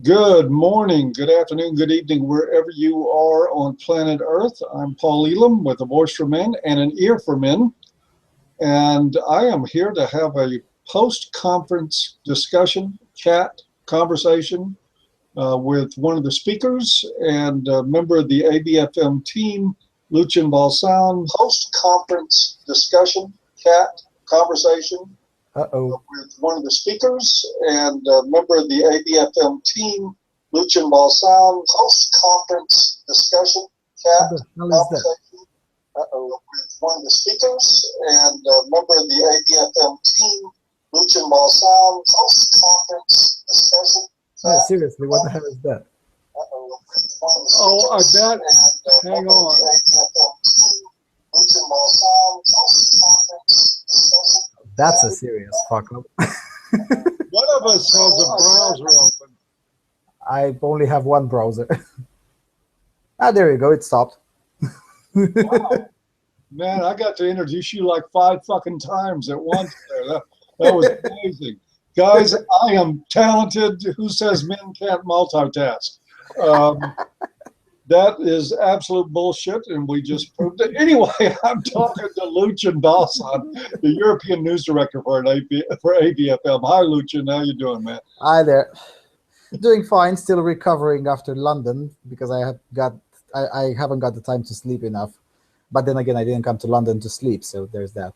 Good morning, good afternoon, good evening, wherever you are on planet Earth. I'm Paul Elam with a voice for men and an ear for men. And I am here to have a post-conference discussion, chat, conversation with one of the speakers and a member of the ABFM team, Lucian Valsan. Post-conference discussion, chat, conversation with one of the speakers and a member of the ABFM team, Lucian Valsan. Post-conference discussion, chat, conversation with one of the speakers and a member of the ABFM team, Lucian Valsan. Post-conference discussion. Oh, seriously, what the hell is that? Oh, I bet. Hang on. That's a serious fuck up. One of us has a browser open. I only have one browser. There you go. It stopped. Wow. Man, I got to introduce you like 5 fucking times at once there. That was amazing. Guys, I am talented. Who says men can't multitask? That is absolute bullshit, and we just proved it. Anyway, I'm talking to Lucian Valsan, the European News Director for ABFM. Hi, Lucian. How you doing, man? Hi there. Doing fine. Still recovering after London because I haven't got the time to sleep enough. But then again, I didn't come to London to sleep, so there's that.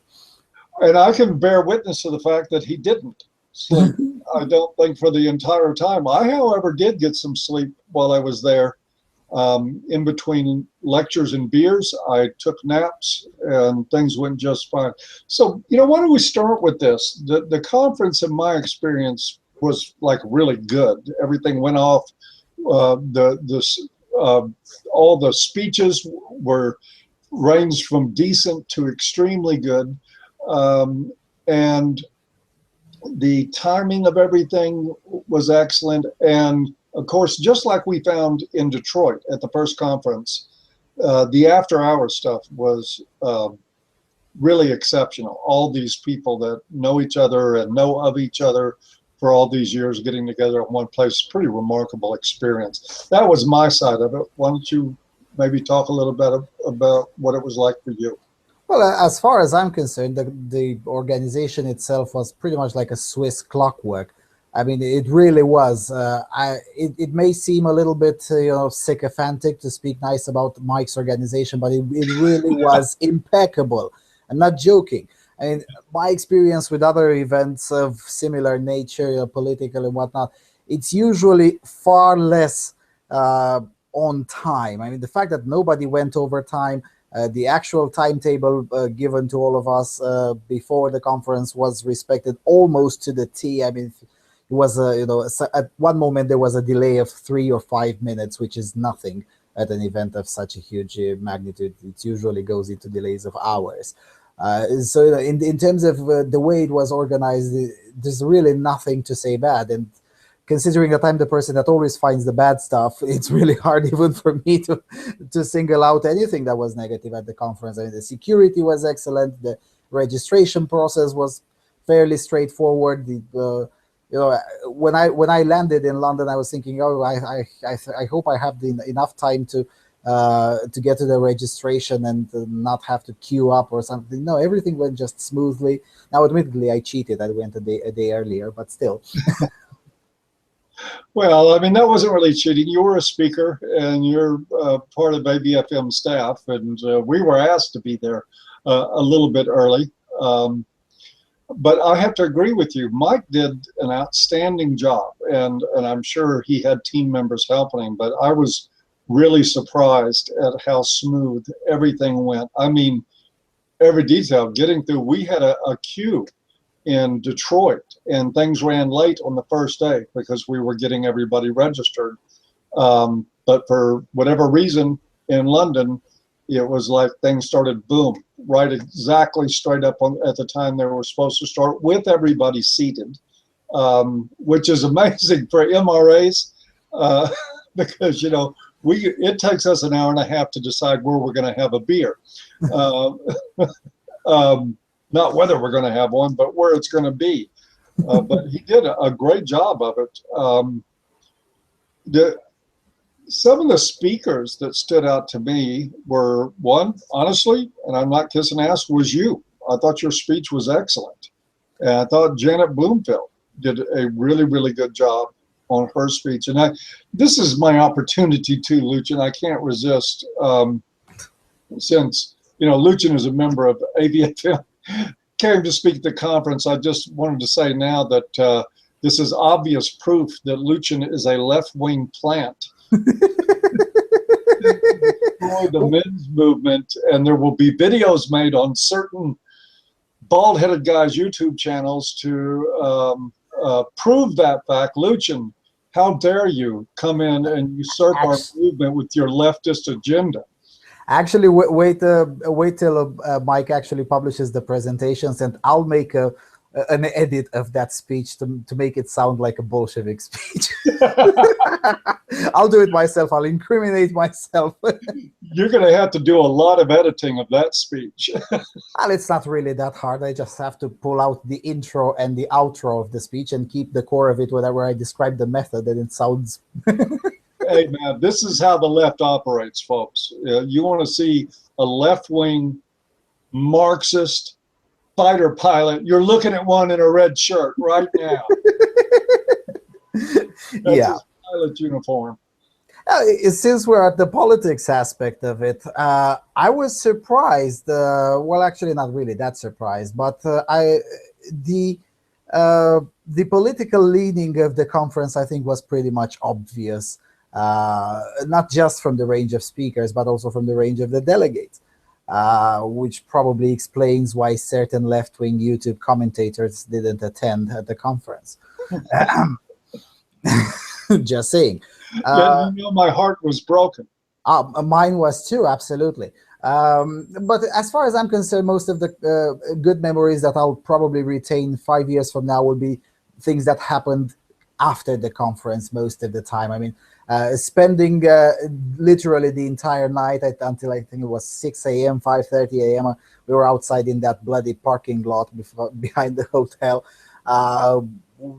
And I can bear witness to the fact that he didn't sleep. I don't think for the entire time. I, however, did get some sleep while I was there. In between lectures and beers, I took naps and things went just fine. So, why don't we start with this? The conference, in my experience, was like really good. Everything went off. All the speeches were ranged from decent to extremely good. And the timing of everything was excellent. And of course, just like we found in Detroit at the first conference, the after-hour stuff was really exceptional. All these people that know each other and know of each other for all these years getting together in one place, pretty remarkable experience. That was my side of it. Why don't you maybe talk a little bit about what it was like for you? Well, as far as I'm concerned, the organization itself was pretty much like a Swiss clockwork. I mean, it really was. It may seem a little bit, sycophantic to speak nice about Mike's organization, but it really was impeccable. I'm not joking. I mean, my experience with other events of similar nature, political and whatnot, it's usually far less on time. I mean, the fact that nobody went over time, the actual timetable given to all of us before the conference was respected almost to the T. I mean, it was at one moment there was a delay of 3 or 5 minutes, which is nothing at an event of such a huge magnitude. It usually goes into delays of hours. So in terms of the way it was organized, there's really nothing to say bad. And considering that I'm the person that always finds the bad stuff, it's really hard even for me to single out anything that was negative at the conference. I mean, the security was excellent. The registration process was fairly straightforward. When I landed in London, I was thinking, oh, I hope I have enough time to get to the registration and not have to queue up or something. No, everything went just smoothly. Now, admittedly, I cheated. I went a day earlier, but still. Well, I mean, that wasn't really cheating. You were a speaker and you're part of ABFM staff, and we were asked to be there a little bit early. But I have to agree with you. Mike did an outstanding job, and I'm sure he had team members helping him, but I was really surprised at how smooth everything went. I mean, every detail, getting through. We had a queue in Detroit, and things ran late on the first day because we were getting everybody registered. But for whatever reason in London, it was like things started boom, right exactly straight up at the time they were supposed to start with everybody seated, which is amazing for MRAs because, it takes us an hour and a half to decide where we're going to have a beer. Not whether we're going to have one, but where it's going to be. But he did a great job of it. the, some of the speakers that stood out to me were, one, honestly, and I'm not kissing ass, was you. I thought your speech was excellent. And I thought Janet Bloomfield did a really, really good job on her speech. And this is my opportunity too, Lucian. I can't resist, since, Lucian is a member of ABFM, came to speak at the conference. I just wanted to say now that this is obvious proof that Lucian is a left-wing plant. Destroy the men's movement, and there will be videos made on certain bald-headed guys' YouTube channels to prove that fact. Lucian, how dare you come in and usurp our movement with your leftist agenda? Actually, wait till Mike actually publishes the presentations, and I'll make an edit of that speech to make it sound like a Bolshevik speech. I'll do it myself. I'll incriminate myself. You're going to have to do a lot of editing of that speech. Well, it's not really that hard. I just have to pull out the intro and the outro of the speech and keep the core of it whenever I describe the method, and it sounds... Hey, man, this is how the left operates, folks. You want to see a left-wing Marxist fighter pilot, you're looking at one in a red shirt right now. That's yeah. his pilot uniform. Since we're at the politics aspect of it, I was surprised. Well, actually, not really that surprised, but the political leaning of the conference, I think, was pretty much obvious. Not just from the range of speakers, but also from the range of the delegates, which probably explains why certain left-wing YouTube commentators didn't attend at the conference. Just saying. Yeah, my heart was broken. Mine was too, absolutely. But as far as I'm concerned, most of the good memories that I'll probably retain 5 years from now will be things that happened after the conference most of the time. I mean, spending literally the entire night until I think it was 6 a.m., 5:30 a.m. We were outside in that bloody parking lot behind the hotel.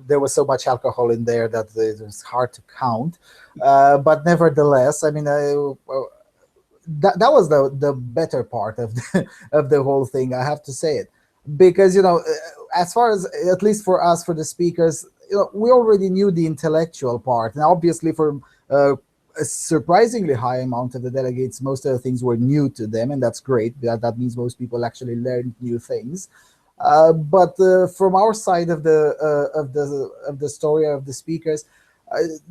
There was so much alcohol in there that it was hard to count. But nevertheless, I mean, that was the better part of the whole thing. I have to say it, because as far as, at least for us, for the speakers, we already knew the intellectual part, and obviously for a surprisingly high amount of the delegates, most of the things were new to them, and that's great. That means most people actually learned new things. But from our side of the story of the speakers,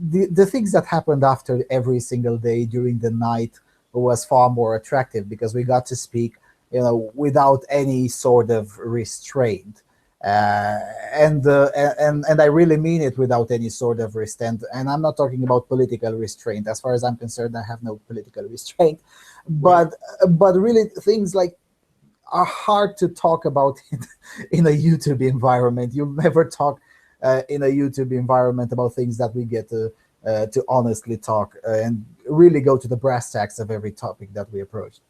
the things that happened after every single day during the night was far more attractive, because we got to speak, without any sort of restraint. And I really mean it, without any sort of restraint. And I'm not talking about political restraint. As far as I'm concerned, I have no political restraint. But really, things like are hard to talk about in a YouTube environment. You never talk in a YouTube environment about things that we get to honestly talk and really go to the brass tacks of every topic that we approach.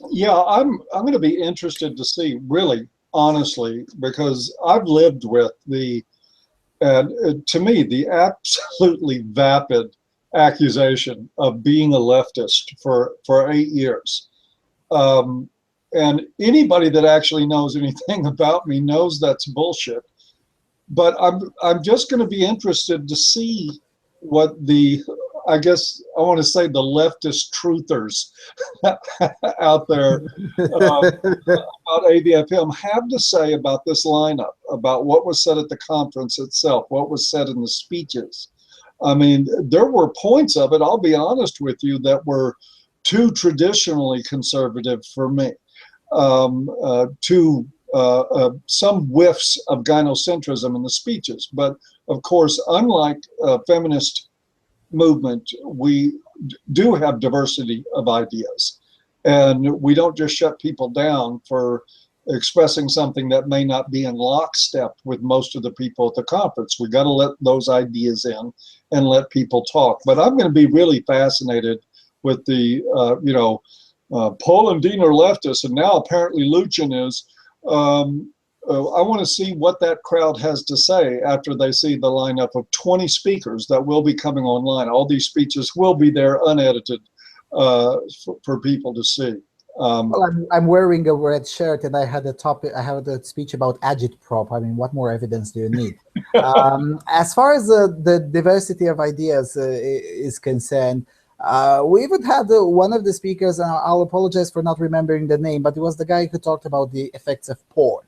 Yeah, I'm going to be interested to see, really, honestly, because I've lived with to me, the absolutely vapid accusation of being a leftist for 8 years. And anybody that actually knows anything about me knows that's bullshit. But I'm just going to be interested to see what I guess I want to say the leftist truthers out there about ABFM have to say about this lineup, about what was said at the conference itself, what was said in the speeches. I mean, there were points of it, I'll be honest with you, that were too traditionally conservative for me. Some whiffs of gynocentrism in the speeches. But of course, unlike feminist movement, we do have diversity of ideas, and we don't just shut people down for expressing something that may not be in lockstep with most of the people at the conference. We got to let those ideas in and let people talk. But I'm going to be really fascinated with the Paul and Dean are leftists, and now apparently Lucian is. I want to see what that crowd has to say after they see the lineup of 20 speakers that will be coming online. All these speeches will be there unedited for people to see. Well, I'm wearing a red shirt, and I had a topic. I had a speech about agitprop. I mean, what more evidence do you need? As far as the diversity of ideas is concerned, we even had one of the speakers. And I'll apologize for not remembering the name, but it was the guy who talked about the effects of porn.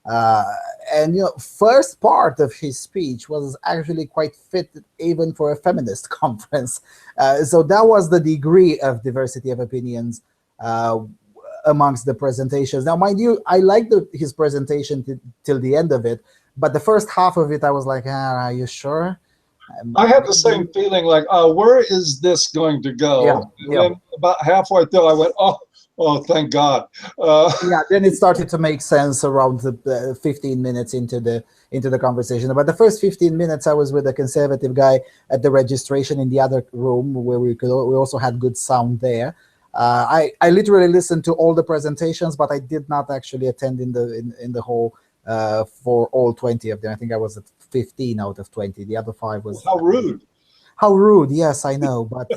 And first part of his speech was actually quite fit even for a feminist conference. So that was the degree of diversity of opinions amongst the presentations. Now, mind you, I liked his presentation till the end of it, but the first half of it, I was like, are you sure? I had the same feeling like, where is this going to go? Yeah, and then about halfway through, I went, oh, thank God. Yeah, then it started to make sense around the 15 minutes into the conversation. But the first 15 minutes, I was with a conservative guy at the registration in the other room where we also had good sound there. I literally listened to all the presentations, but I did not actually attend in the whole for all 20 of them. I think I was at 15 out of 20. The other 5 was how rude. How rude! Yes, I know. But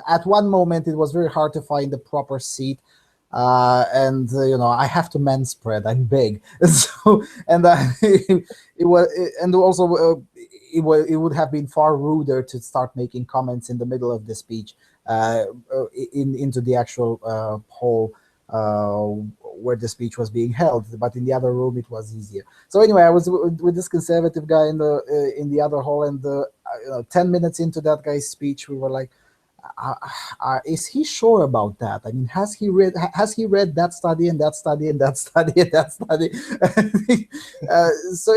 at one moment, it was very hard to find the proper seat. And I have to man spread. I'm big, so it would have been far ruder to start making comments in the middle of the speech, into the actual hall where the speech was being held. But in the other room, it was easier. So anyway, I was with this conservative guy in the other hall, and 10 minutes into that guy's speech, we were like, is he sure about that? I mean, has he read that study and that study and that study and that study? So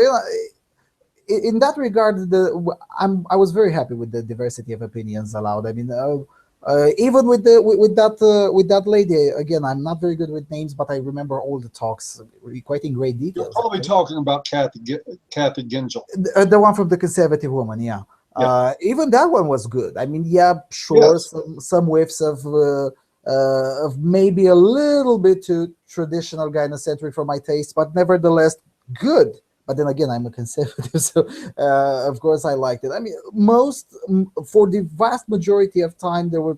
in that regard, I was very happy with the diversity of opinions allowed. I mean, even with that lady, again, I'm not very good with names, but I remember all the talks quite in great detail. You're probably talking about Kathy Gingell, the one from the conservative woman, yeah. Even that one was good. I mean, yeah, sure, yes. Some whiffs of maybe a little bit too traditional gynocentric for my taste, but nevertheless good. But then again, I'm a conservative, so of course I liked it. I mean, for the vast majority of time, there were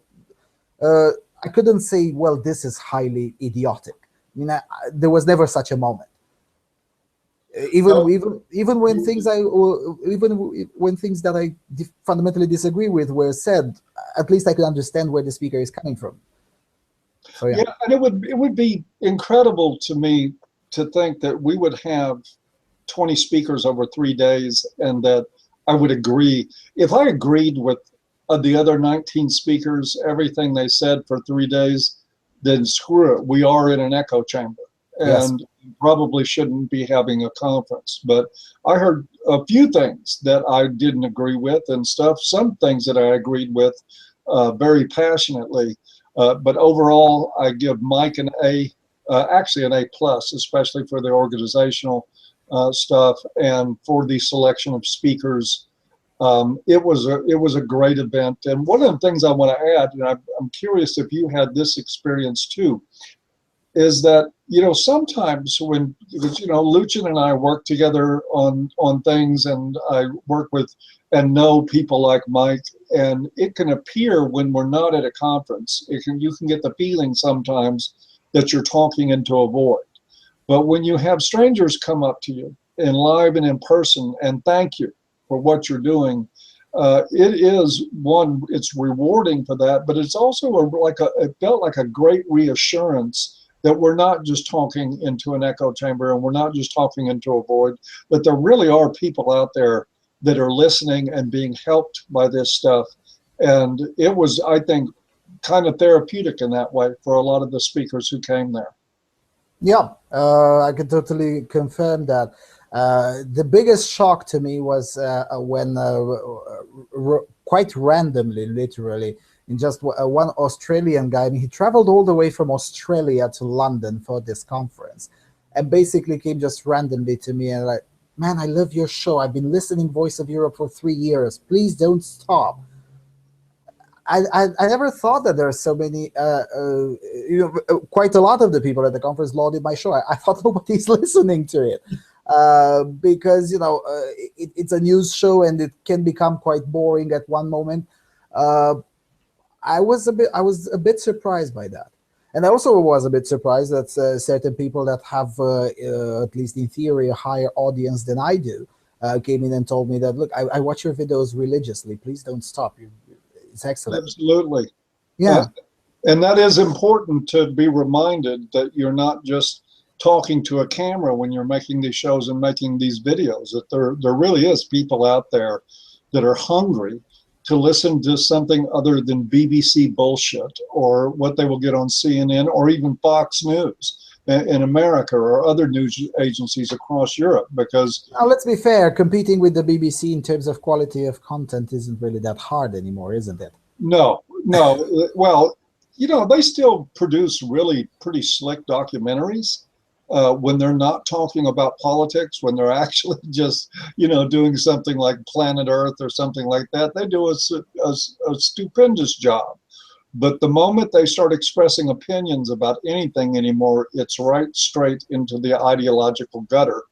I couldn't say, well, this is highly idiotic. I mean, there was never such a moment. Even when things that I fundamentally disagree with were said, at least I could understand where the speaker is coming from. So, yeah, and it would be incredible to me to think that we would have 20 speakers over 3 days, and that I would agree. If I agreed with the other 19 speakers, everything they said for 3 days, then screw it. We are in an echo chamber. And yes, probably shouldn't be having a conference. But I heard a few things that I didn't agree with and stuff, some things that I agreed with very passionately. But overall, I give Mike an A, actually an A+, especially for the organizational stuff and for the selection of speakers. It was a great event. And one of the things I want to add, and I'm curious if you had this experience too, is that, sometimes when, Lucian and I work together on things, and I work with and know people like Mike, and it can appear when we're not at a conference, you can get the feeling sometimes that you're talking into a void. But when you have strangers come up to you in live and in person and thank you for what you're doing, it's rewarding for that, but it's also it felt like a great reassurance that we're not just talking into an echo chamber, and we're not just talking into a void, but there really are people out there that are listening and being helped by this stuff. And it was, I think, kind of therapeutic in that way for a lot of the speakers who came there. Yeah, I can totally confirm that. The biggest shock to me was when quite randomly, literally, in just one Australian guy, I mean, he traveled all the way from Australia to London for this conference, and basically came just randomly to me and like, man, I love your show. I've been listening Voice of Europe for 3 years. Please don't stop. I never thought that there are so many, quite a lot of the people at the conference lauded my show. I thought nobody's listening to it. because it's a news show and it can become quite boring at one moment. I was a bit surprised by that, and I also was a bit surprised that certain people that have, at least in theory, a higher audience than I do, came in and told me that, look, I watch your videos religiously. Please don't stop. It's excellent. Absolutely. Yeah. And that is important to be reminded that you're not just talking to a camera when you're making these shows and making these videos, that there really is people out there that are hungry to listen to something other than BBC bullshit or what they will get on CNN or even Fox News in America or other news agencies across Europe. Because now, let's be fair, competing with the BBC in terms of quality of content isn't really that hard anymore, isn't it? no. Well, they still produce really pretty slick documentaries when they're not talking about politics, when they're actually just, doing something like Planet Earth or something like that. They do a stupendous job. But the moment they start expressing opinions about anything anymore, it's right straight into the ideological gutter.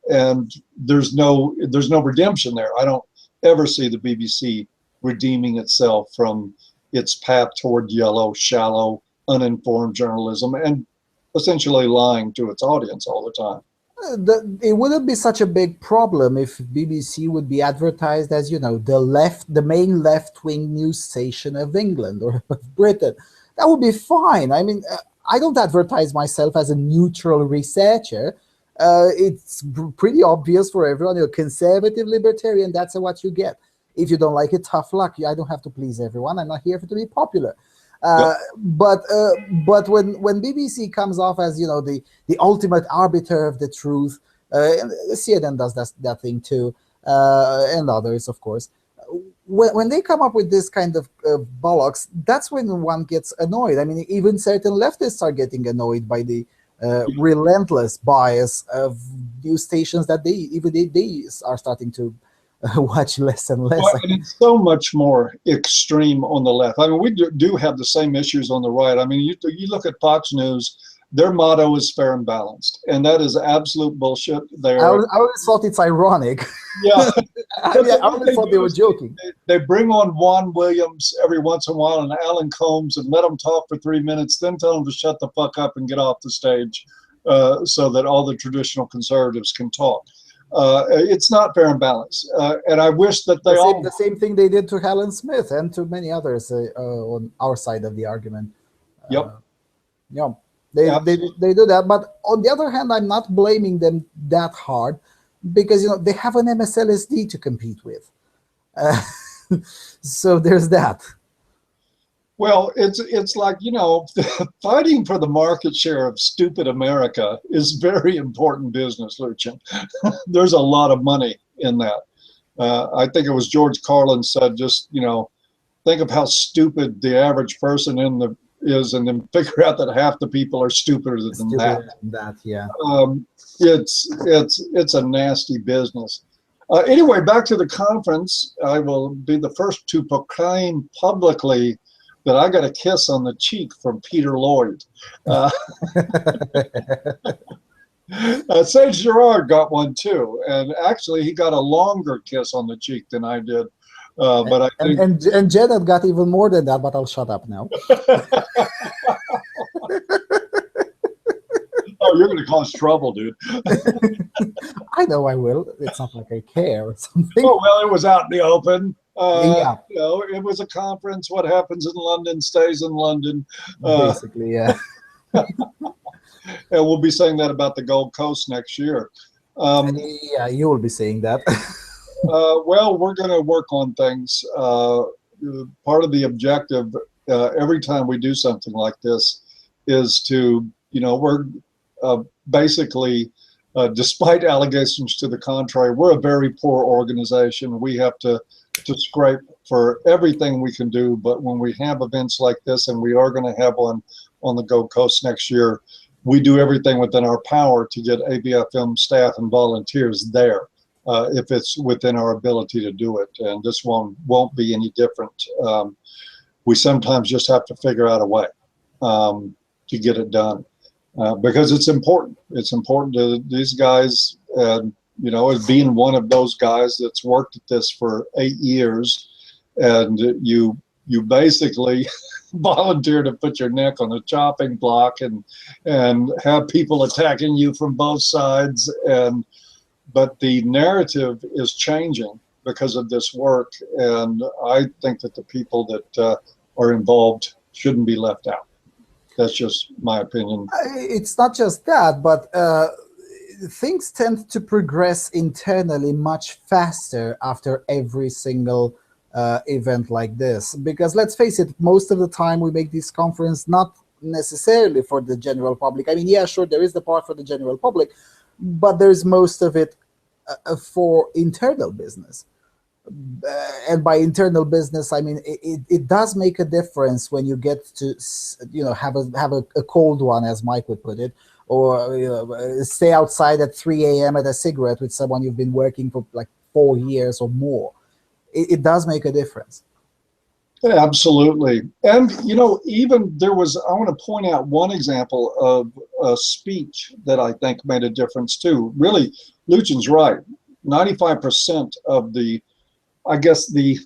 And there's no redemption there. I don't ever see the BBC redeeming itself from its path toward yellow, shallow, uninformed journalism and essentially lying to its audience all the time. It wouldn't be such a big problem if BBC would be advertised as, the main left-wing news station of England or of Britain. That would be fine. I mean, I don't advertise myself as a neutral researcher. It's pretty obvious for everyone. You're conservative, libertarian, that's what you get. If you don't like it, tough luck. I don't have to please everyone. I'm not here to be popular. But when BBC comes off as the ultimate arbiter of the truth, and CNN does that thing too, and others, of course. When they come up with this kind of bollocks, that's when one gets annoyed. I mean, even certain leftists are getting annoyed by the relentless bias of news stations that they are starting to watch less and less. Well, and it's so much more extreme on the left. I mean, we do have the same issues on the right. I mean, you look at Fox News, their motto is fair and balanced, and that is absolute bullshit. I always thought it's ironic. Yeah. I always thought they were joking. They bring on Juan Williams every once in a while and Alan Combs and let them talk for 3 minutes, then tell them to shut the fuck up and get off the stage so that all the traditional conservatives can talk. It's not fair and balanced, and I wish that the same thing they did to Helen Smith and to many others on our side of the argument. Yep. They do that, but on the other hand, I'm not blaming them that hard because they have an MSLSD to compete with, so there's that. Well, it's like, fighting for the market share of stupid America is very important business, Lucian. There's a lot of money in that. I think it was George Carlin said, just, think of how stupid the average person is and then figure out that half the people are stupider than that. Yeah. It's a nasty business. Anyway, back to the conference. I will be the first to proclaim publicly that I got a kiss on the cheek from Peter Lloyd. Sage Gerard got one too, and actually he got a longer kiss on the cheek than I did. But I think and Janet got even more than that. But I'll shut up now. Oh, you're going to cause trouble, dude. I know I will. It's not like I care or something. Oh, well, it was out in the open. Yeah. It was a conference. What happens in London stays in London. Basically, yeah. And we'll be saying that about the Gold Coast next year. Yeah, you will be saying that. Well, we're going to work on things. Part of the objective every time we do something like this is to, we're basically, despite allegations to the contrary, we're a very poor organization. We have to scrape for everything we can do. But when we have events like this, and we are going to have one on the Gold Coast next year, we do everything within our power to get ABFM staff and volunteers there if it's within our ability to do it. And this one won't be any different. We sometimes just have to figure out a way to get it done. because it's important. It's important to these guys, you know, as being one of those guys that's worked at this for 8 years, and you basically volunteer to put your neck on a chopping block and have people attacking you from both sides, but the narrative is changing because of this work, and I think that the people that are involved shouldn't be left out. That's just my opinion. It's not just that, but things tend to progress internally much faster after every single event like this. Because let's face it, most of the time we make this conference not necessarily for the general public. I mean, yeah, sure, there is the part for the general public, but there's most of it for internal business. And by internal business, I mean it does make a difference when you get to, you know, have a cold one, as Mike would put it, or you know, stay outside at 3 a.m. at a cigarette with someone you've been working for like 4 years or more. It does make a difference. Yeah, absolutely. And you know, even there was, I want to point out one example of a speech that I think made a difference too. Really, Lucian's right. 95% of the, I guess, the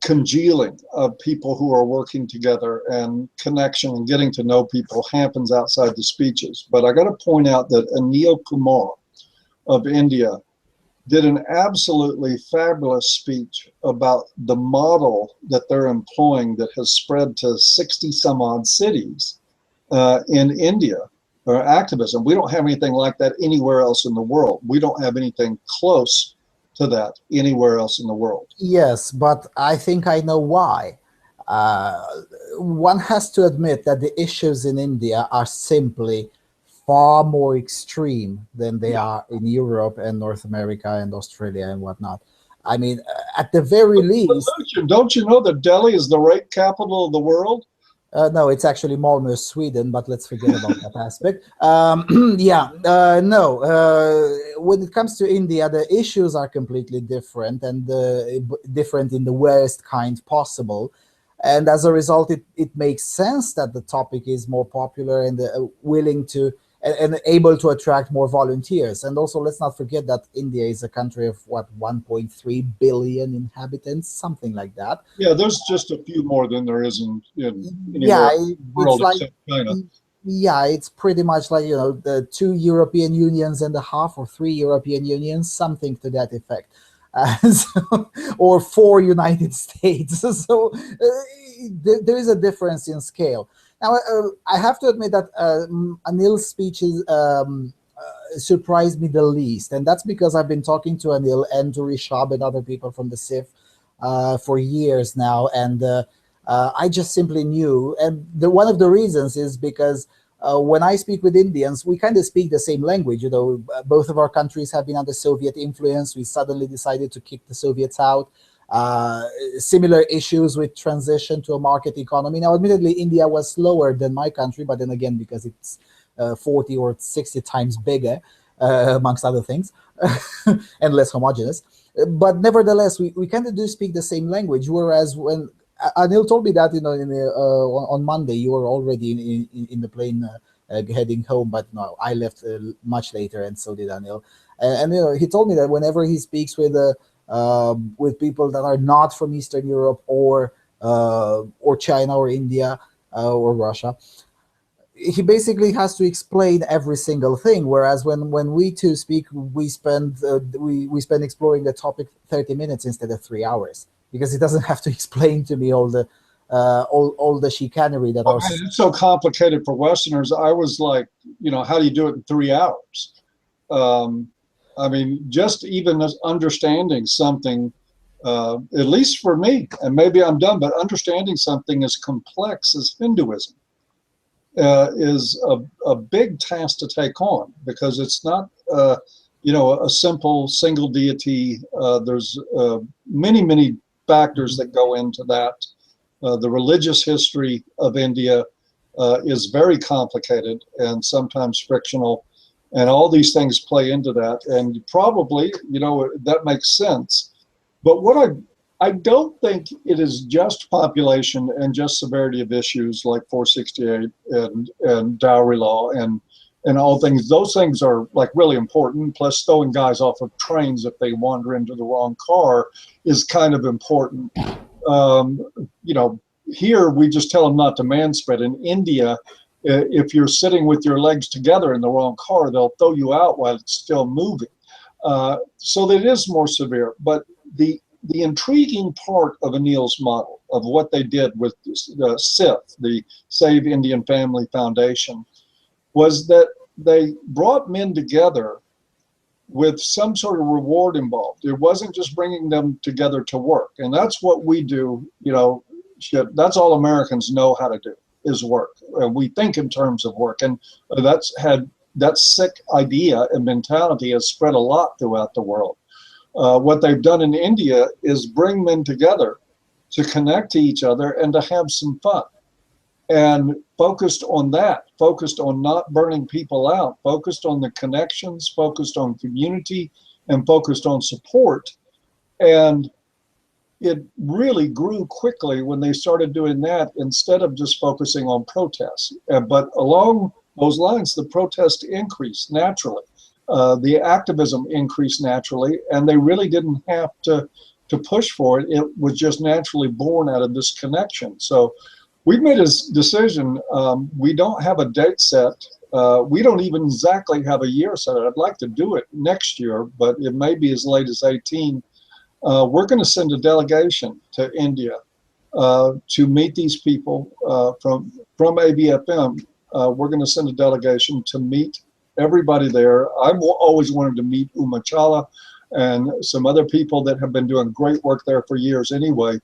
congealing of people who are working together and connection and getting to know people happens outside the speeches. But I got to point out that Anil Kumar of India did an absolutely fabulous speech about the model that they're employing that has spread to 60 some odd cities in India, or activism. We don't have anything like that anywhere else in the world. We don't have anything close to that anywhere else in the world. Yes, but I think I know why. One has to admit that the issues in India are simply far more extreme than they are in Europe and North America and Australia and whatnot. I mean, at the very least... Lucian, don't you know that Delhi is the rape capital of the world? No, it's actually Malmö, Sweden, but let's forget about that aspect. Yeah, no. When it comes to India, the issues are completely different, and different in the worst kind possible. And as a result, it makes sense that the topic is more popular and willing to and able to attract more volunteers. And also, let's not forget that India is a country of, what, 1.3 billion inhabitants, something like that. Yeah, there's just a few more than there is in yeah, the world except China. Yeah, it's pretty much like, you know, the 2 European Unions and a half, or 3 European Unions, something to that effect. Or 4 United States. So there is a difference in scale. Now, I have to admit that Anil's speech surprised me the least, and that's because I've been talking to Anil and to Rishab and other people from the CIF for years now, and I just simply knew. And one of the reasons is because when I speak with Indians, we kind of speak the same language. You know, both of our countries have been under Soviet influence. We suddenly decided to kick the Soviets out. Similar issues with transition to a market economy. Now, admittedly, India was slower than my country, but then again, because it's 40 or 60 times bigger, amongst other things, and less homogeneous. But nevertheless, we kind of do speak the same language. Whereas when Anil told me that, you know, on Monday, you were already in the plane heading home, but no, I left much later, and so did Anil. And you know, he told me that whenever he speaks with people that are not from Eastern Europe or China or India or Russia, he basically has to explain every single thing. Whereas when we two speak, we spend exploring the topic 30 minutes instead of 3 hours, because he doesn't have to explain to me all the chicanery that are. It's so complicated for Westerners. I was like, you know, how do you do it in 3 hours? I mean, just even understanding something, at least for me, and maybe I'm dumb, but understanding something as complex as Hinduism is a big task to take on, because it's not, you know, a simple single deity. There's many, many factors that go into that. The religious history of India is very complicated and sometimes frictional. And all these things play into that, and probably, you know, that makes sense. But what I don't think it is just population and just severity of issues like 468 and dowry law and and all things. Those things are like really important. Plus throwing guys off of trains if they wander into the wrong car is kind of important. You know, here we just tell them not to manspread. In India, if you're sitting with your legs together in the wrong car, they'll throw you out while it's still moving. So that is more severe. But the intriguing part of Anil's model of what they did with the SIF, the Save Indian Family Foundation, was that they brought men together with some sort of reward involved. It wasn't just bringing them together to work. And that's what we do, you know, that's all Americans know how to do, is work. We think in terms of work. And that sick idea and mentality has spread a lot throughout the world. What they've done in India is bring men together to connect to each other and to have some fun. And focused on that, focused on not burning people out, focused on the connections, focused on community, and focused on support. And it really grew quickly when they started doing that instead of just focusing on protests. But along those lines, the protest increased naturally. The activism increased naturally, and they really didn't have to push for it. It was just naturally born out of this connection. So we've made a decision. We don't have a date set. We don't even exactly have a year set. I'd like to do it next year, but it may be as late as 18. We're going to send a delegation to India to meet these people from ABFM. We're going to send a delegation to meet everybody there. I've always wanted to meet Umachala and some other people that have been doing great work there for years anyway.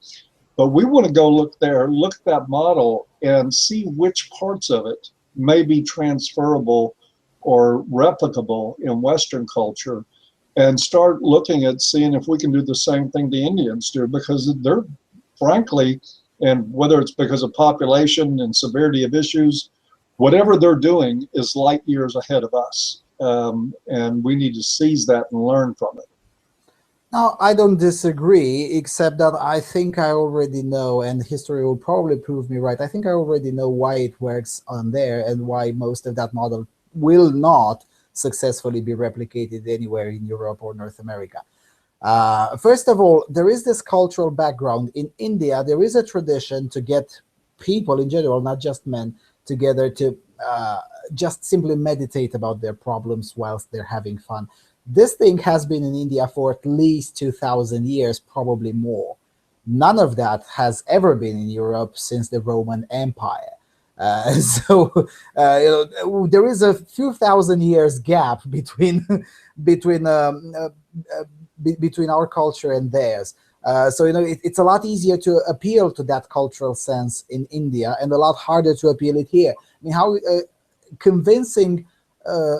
But we want to go look there, look at that model, and see which parts of it may be transferable or replicable in Western culture, and start looking at seeing if we can do the same thing the Indians do, because they're, frankly, and whether it's because of population and severity of issues, whatever they're doing is light years ahead of us. And we need to seize that and learn from it. No, I don't disagree, except that I think I already know, and history will probably prove me right. I think I already know why it works on there and why most of that model will not successfully be replicated anywhere in Europe or North America. First of all, there is this cultural background. In India, there is a tradition to get people in general, not just men, together to just simply meditate about their problems whilst they're having fun. This thing has been in India for at least 2,000 years, probably more. None of that has ever been in Europe since the Roman Empire. So you know, there is a few thousand years gap between between our culture and theirs. So you know, it's a lot easier to appeal to that cultural sense in India, and a lot harder to appeal it here. I mean, how convincing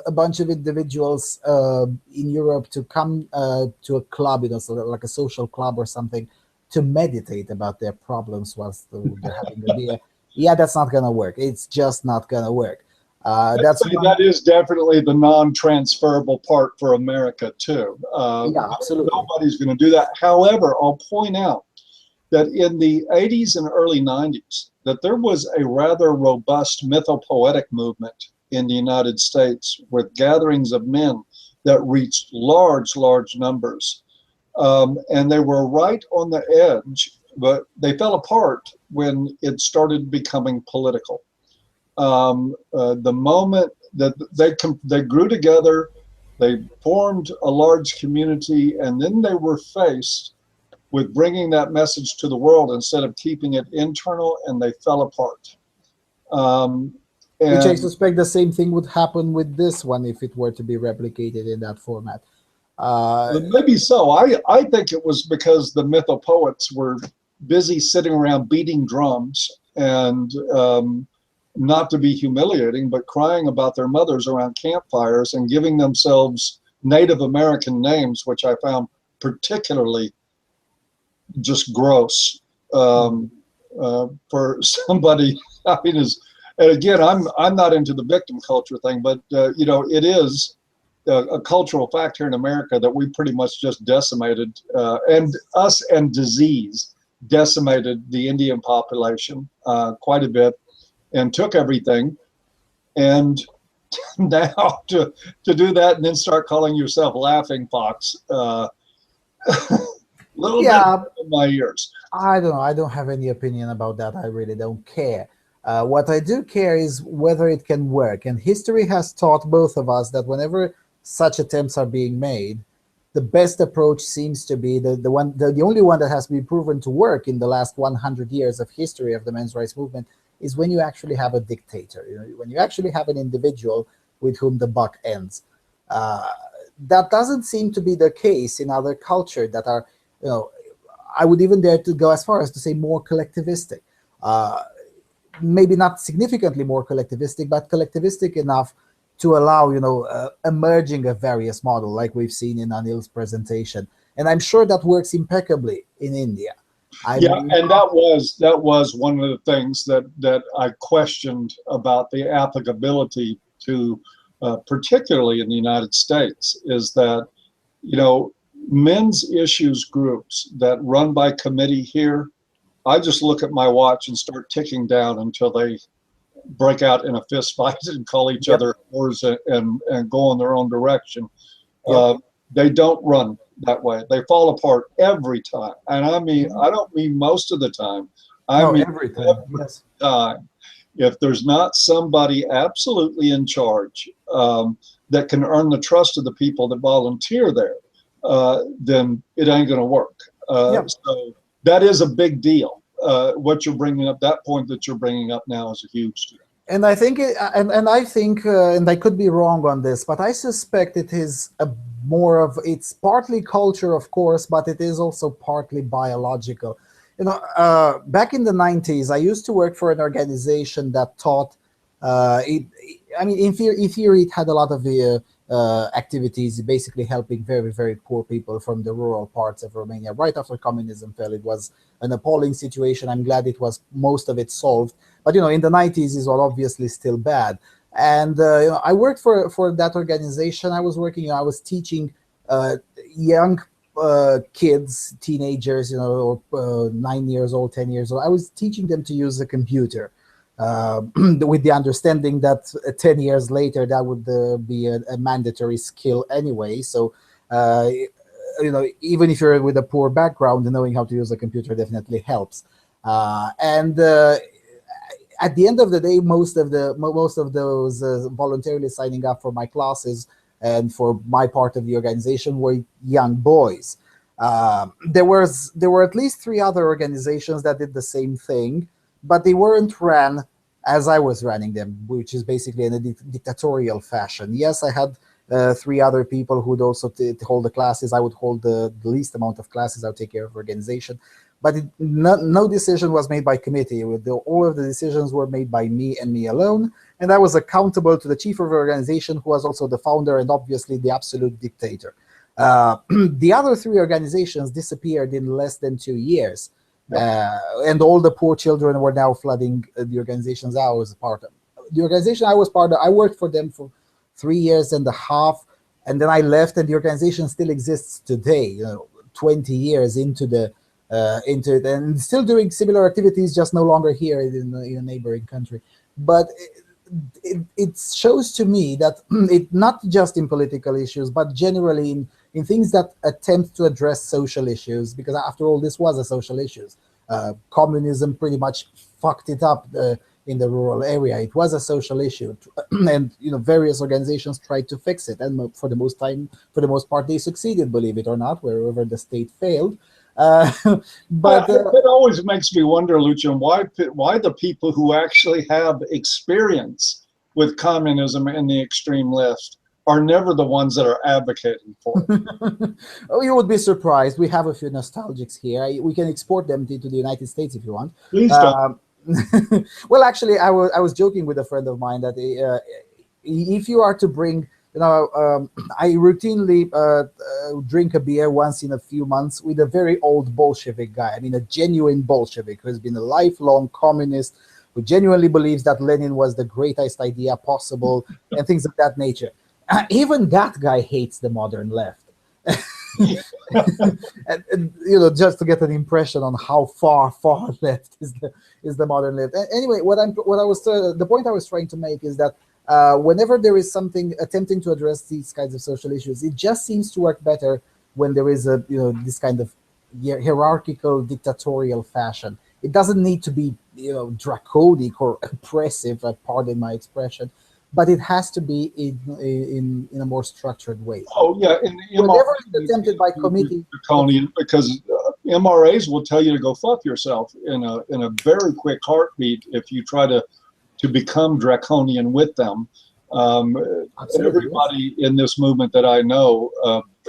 a bunch of individuals in Europe to come to a club, you know, so like a social club or something, to meditate about their problems whilst they're having a beer. Yeah, that's not gonna work. It's just not gonna work. That is definitely the non-transferable part for America too. Yeah, absolutely. Nobody's going to do that. However, I'll point out that in the 80s and early 90s, that there was a rather robust mythopoetic movement in the United States with gatherings of men that reached large numbers. And they were right on the edge, but they fell apart when it started becoming political. The moment that they grew together, they formed a large community, and then they were faced with bringing that message to the world instead of keeping it internal, and they fell apart. Which I suspect the same thing would happen with this one if it were to be replicated in that format. Maybe so. I think it was because the mythopoets were busy sitting around beating drums and not to be humiliating, but crying about their mothers around campfires and giving themselves Native American names, which I found particularly just gross for somebody. I mean, and again, I'm not into the victim culture thing, but you know, it is a cultural fact here in America that we pretty much just decimated, and us and disease decimated the Indian population quite a bit, and took everything. And now to do that and then start calling yourself Laughing Fox. Little bit in my ears. I don't know. I don't have any opinion about that. I really don't care. What I do care is whether it can work. And history has taught both of us that whenever such attempts are being made, the best approach seems to be the only one that has been proven to work in the last 100 years of history of the men's rights movement is when you actually have a dictator. When you actually have an individual with whom the buck ends. That doesn't seem to be the case in other cultures that are, I would even dare to go as far as to say more collectivistic. Maybe not significantly more collectivistic, but collectivistic enough to allow, emerging of various models like we've seen in Anil's presentation. And I'm sure that works impeccably in India. And that was one of the things that I questioned about the applicability to, particularly in the United States, is that, men's issues groups that run by committee here, I just look at my watch and start ticking down until they break out in a fist fight and call each other whores and go in their own direction. They don't run that way. They fall apart every time. And I mean, I don't mean most of the time. I mean every time. If there's not somebody absolutely in charge that can earn the trust of the people that volunteer there, then it ain't going to work. So that is a big deal. What you're bringing up, that point that you're bringing up now, is a huge deal. And I think, and I could be wrong on this, but I suspect it is it's partly culture, of course, but it is also partly biological. Back in the 90s, I used to work for an organization that taught, in theory, it had a lot of activities, basically helping very, very poor people from the rural parts of Romania. Right after communism fell, it was an appalling situation. I'm glad most of it solved. But, in the 90s, it was obviously still bad. And, I worked for that organization. I was teaching young kids, teenagers, or 9 years old, 10 years old. I was teaching them to use a computer. With the understanding that 10 years later that would be a mandatory skill anyway. So, even if you're with a poor background, knowing how to use a computer definitely helps. At the end of the day, most of those voluntarily signing up for my classes and for my part of the organization were young boys. There were at least 3 other organizations that did the same thing, but they weren't ran as I was running them, which is basically in a dictatorial fashion. Yes, I had 3 other people who'd also hold the classes. I would hold the least amount of classes. I would take care of organization. But no decision was made by committee. All of the decisions were made by me and me alone. And I was accountable to the chief of the organization, who was also the founder and obviously the absolute dictator. The other 3 organizations disappeared in less than 2 years. And all the poor children were now flooding the organizations I was part of. The organization I was part of, I worked for them for 3 years and a half, and then I left, and the organization still exists today, 20 years into it, and still doing similar activities, just no longer here in a neighboring country. But it shows to me that it not just in political issues, but generally in things that attempt to address social issues, because after all, this was a social issue. Communism pretty much fucked it up in the rural area. It was a social issue, and various organizations tried to fix it, and for the most part, they succeeded, believe it or not, wherever the state failed. But it always makes me wonder, Lucian, why the people who actually have experience with communism and the extreme left are never the ones that are advocating for it. Oh, you would be surprised. We have a few nostalgics here. We can export them to the United States if you want. Please don't. Well, actually, I was joking with a friend of mine that if you are to bring, I routinely drink a beer once in a few months with a very old Bolshevik guy. I mean, a genuine Bolshevik who has been a lifelong communist, who genuinely believes that Lenin was the greatest idea possible and things of that nature. Even that guy hates the modern left. and just to get an impression on how far left is the modern left. Anyway, the point I was trying to make is that whenever there is something attempting to address these kinds of social issues, it just seems to work better when there is a this kind of hierarchical dictatorial fashion. It doesn't need to be draconic or oppressive, pardon my expression, but it has to be in a more structured way. Oh yeah, and Whenever it's attempted by committee, draconian, because MRAs will tell you to go fuck yourself in a very quick heartbeat if you try to become draconian with them. Everybody in this movement that I know,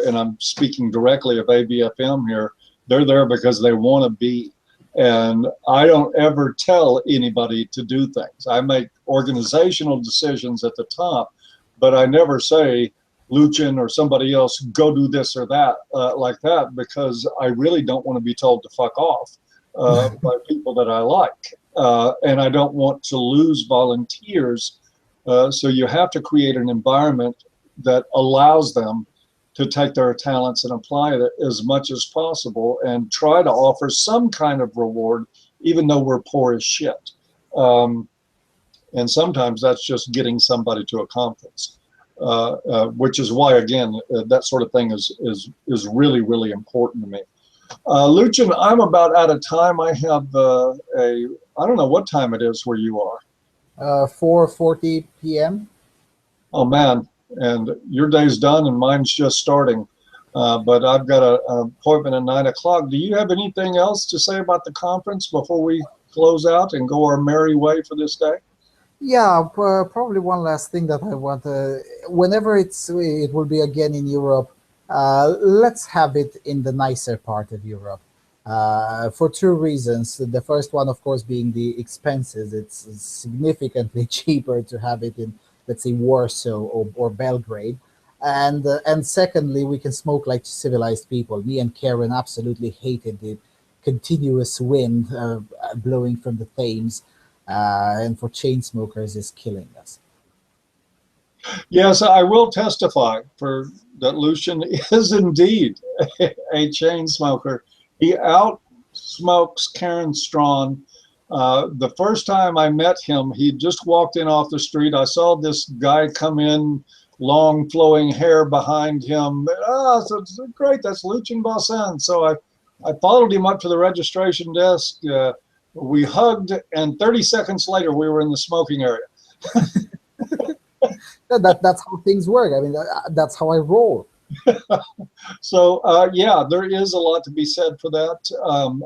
and I'm speaking directly of ABFM here, they're there because they want to be. And I don't ever tell anybody to do things. I make organizational decisions at the top, but I never say, Lucian or somebody else, go do this or that, like that, because I really don't want to be told to fuck off by people that I like. And I don't want to lose volunteers. So you have to create an environment that allows them to take their talents and apply it as much as possible and try to offer some kind of reward, even though we're poor as shit. And sometimes that's just getting somebody to a conference, which is why, again, that sort of thing is really, really important to me. Lucian, I'm about out of time. I have I don't know what time it is where you are. 4:40 p.m. Oh man, and your day's done and mine's just starting. But I've got an appointment at 9 o'clock. Do you have anything else to say about the conference before we close out and go our merry way for this day? Yeah, probably one last thing that I want. Whenever it will be again in Europe, let's have it in the nicer part of Europe. For two reasons. The first one, of course, being the expenses. It's significantly cheaper to have it in, let's say, Warsaw or Belgrade. And secondly, we can smoke like civilized people. Me and Karen absolutely hated the continuous wind blowing from the Thames, and for chain smokers is killing us. Yes, I will testify for that Lucian is indeed a chain smoker. He outsmokes Karen Strawn. The first time I met him, he just walked in off the street. I saw this guy come in, long flowing hair behind him. So it's great, that's Lucian Valsan. So I followed him up to the registration desk. We hugged, and 30 seconds later, we were in the smoking area. That's how things work. I mean, that's how I roll. So yeah, there is a lot to be said for that,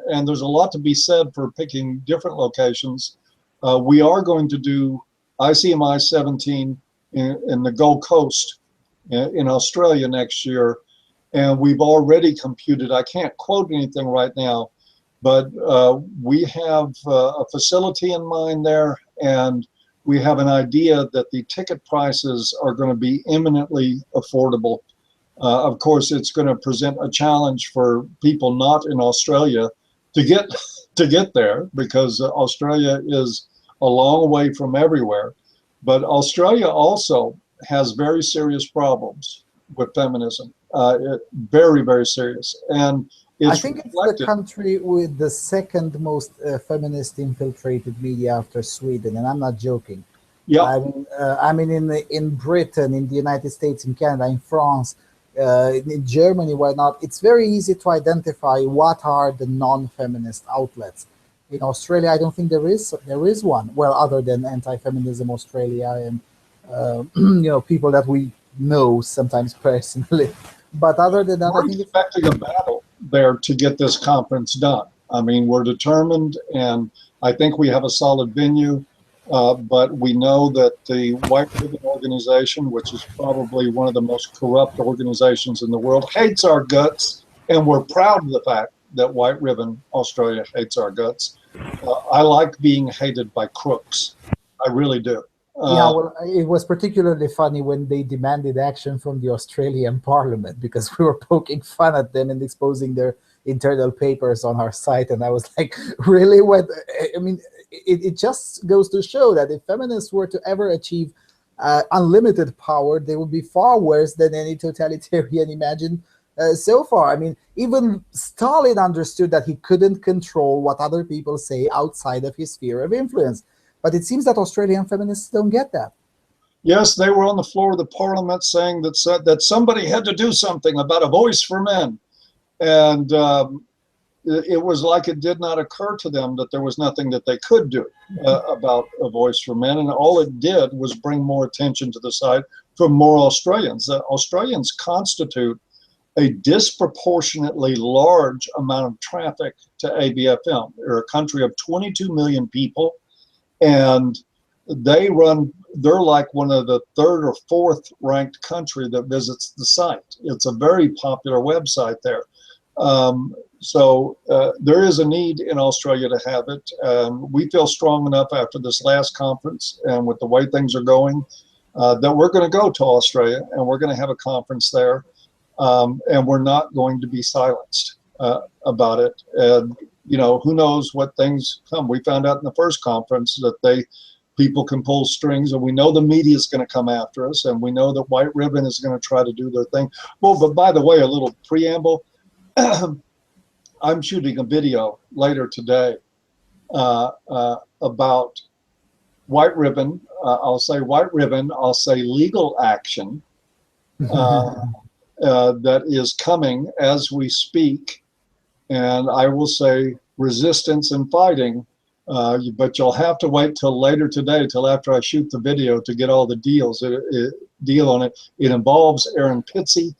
and there's a lot to be said for picking different locations. We are going to do ICMI 17 in the Gold Coast in Australia next year, and we've already computed, I can't quote anything right now, but we have a facility in mind there, and we have an idea that the ticket prices are going to be eminently affordable. Of course, it's going to present a challenge for people not in Australia to get there, because Australia is a long way from everywhere. But Australia also has very serious problems with feminism, very, very serious. And I think it's the country with the second most feminist infiltrated media after Sweden, and I'm not joking. Yeah. I mean, in Britain, in the United States, in Canada, in France, in Germany, why not? It's very easy to identify what are the non-feminist outlets. In Australia, I don't think there is one. Well, other than Anti-Feminism Australia and people that we know sometimes personally. But other than that, we're expecting a battle there to get this conference done. I mean, we're determined, and I think we have a solid venue. But we know that the White Ribbon organization, which is probably one of the most corrupt organizations in the world, hates our guts, and we're proud of the fact that White Ribbon Australia hates our guts. I like being hated by crooks. I really do. Yeah, well, it was particularly funny when they demanded action from the Australian Parliament, because we were poking fun at them and exposing their internal papers on our site, and I was like, really? What? I mean, it just goes to show that if feminists were to ever achieve unlimited power, they would be far worse than any totalitarian imagined so far. I mean, even Stalin understood that he couldn't control what other people say outside of his sphere of influence. But it seems that Australian feminists don't get that. Yes, they were on the floor of the parliament saying that that somebody had to do something about a voice for men. And it was like it did not occur to them that there was nothing that they could do about a voice for men. And all it did was bring more attention to the site from more Australians. Australians constitute a disproportionately large amount of traffic to ABFM. They're a country of 22 million people, and they're like one of the third or fourth ranked country that visits the site. It's a very popular website there. So there is a need in Australia to have it. We feel strong enough after this last conference and with the way things are going that we're going to go to Australia and we're going to have a conference there. And we're not going to be silenced about it. And, you know, who knows what things come. We found out in the first conference that people can pull strings, and we know the media is going to come after us, and we know that White Ribbon is going to try to do their thing. Well, but by the way, a little preamble. I'm shooting a video later today about White Ribbon. I'll say White Ribbon. I'll say legal action. That is coming as we speak, and I will say resistance and fighting, but you'll have to wait till later today, till after I shoot the video, to get all the deal on it. It involves Aaron Pitsey,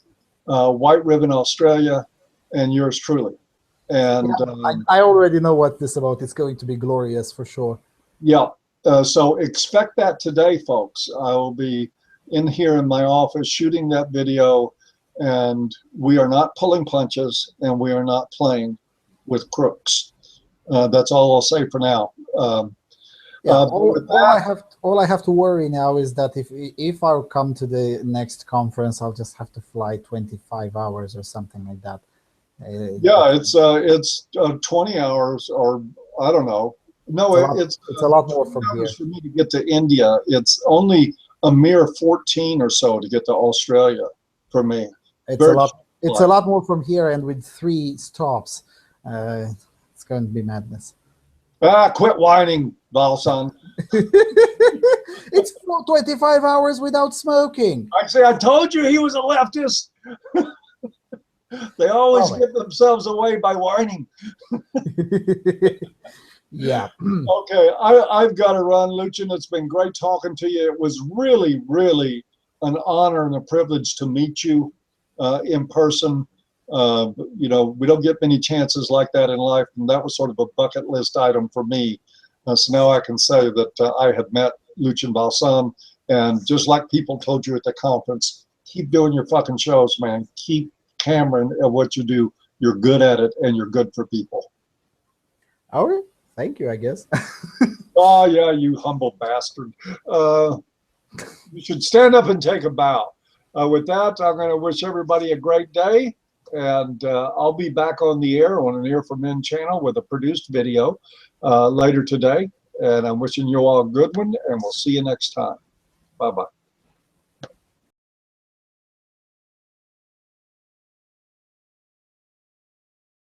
White Ribbon Australia, and yours truly. And yeah, I already know what this is about. It's going to be glorious for sure. Yeah, so expect that today, folks. I will be in here in my office shooting that video. And we are not pulling punches, and we are not playing with crooks. That's all I'll say for now. All I have to worry now is that if I come to the next conference, I'll just have to fly 25 hours or something like that. Yeah, it's 20 hours, or I don't know. No, it's a lot more from here. For me to get to India, it's only a mere 14 or so to get to Australia for me. It's a lot more from here, and with 3 stops, it's going to be madness. Quit whining, Valsan. It's 25 hours without smoking. I told you he was a leftist. They always give themselves away by whining. Yeah. Okay, I've got to run, Lucian. It's been great talking to you. It was really, really an honor and a privilege to meet you in person. You know, we don't get many chances like that in life, and that was sort of a bucket list item for me. So now I can say that I have met Lucian Valsan, and just like people told you at the conference, keep doing your fucking shows, man. Keep hammering at what you do. You're good at it, and you're good for people. All right. Thank you, I guess. Oh, yeah, you humble bastard. You should stand up and take a bow. With that, I'm going to wish everybody a great day, and I'll be back on the air on an Ear for Men channel with a produced video later today, and I'm wishing you all a good one, and we'll see you next time. Bye-bye.